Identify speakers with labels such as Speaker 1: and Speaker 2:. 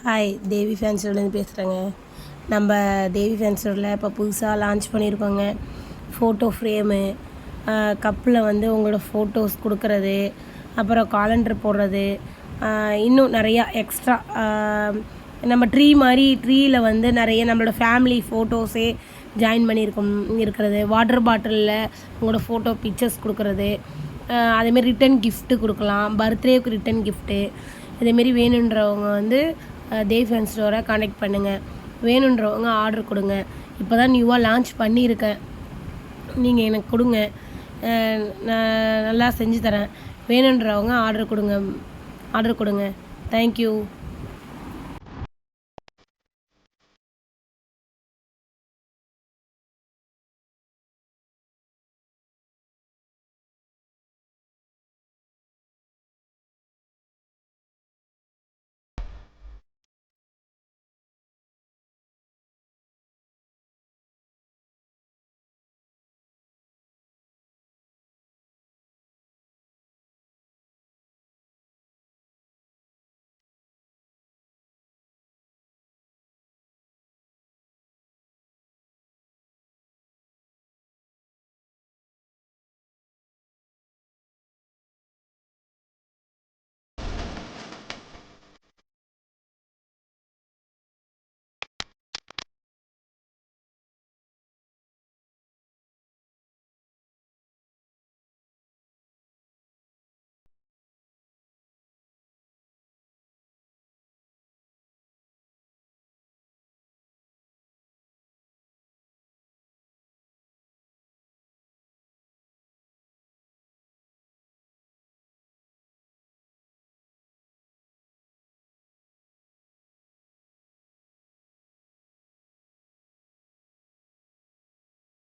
Speaker 1: Hi, தேவி fans ஸ்டோர்லேருந்து பேசுகிறேங்க. நம்ம தேவி fans ஸ்டோரில் இப்போ புதுசாக லான்ச் பண்ணியிருக்கோங்க. ஃபோட்டோ ஃப்ரேமு, கப்பில் வந்து உங்களோட ஃபோட்டோஸ் கொடுக்குறது, அப்புறம் காலண்டர் போடுறது, இன்னும் நிறையா எக்ஸ்ட்ரா நம்ம ட்ரீயில் வந்து நிறைய நம்மளோட ஃபேமிலி ஃபோட்டோஸே ஜாயின் பண்ணியிருக்கோம் இருக்கிறது. வாட்டர் பாட்டிலில் உங்களோட ஃபோட்டோ பிக்சர்ஸ் கொடுக்குறது, அதேமாரி ரிட்டன் கிஃப்ட்டு கொடுக்கலாம். பர்த்டேவுக்கு ரிட்டன் கிஃப்ட்டு. இதேமாரி வேணுன்றவங்க வந்து தேவி ஃபேன்ஸ் ஸ்டோரை கான்டெக்ட் பண்ணுங்கள். வேணுன்றவங்க ஆர்டர் கொடுங்க. இப்போ தான் நியூவாக லான்ச் பண்ணியிருக்கேன். நீங்கள் எனக்கு கொடுங்க, நான் நல்லா செஞ்சு தரேன். வேணுன்றவங்க ஆர்டர் கொடுங்க. தேங்க்யூ.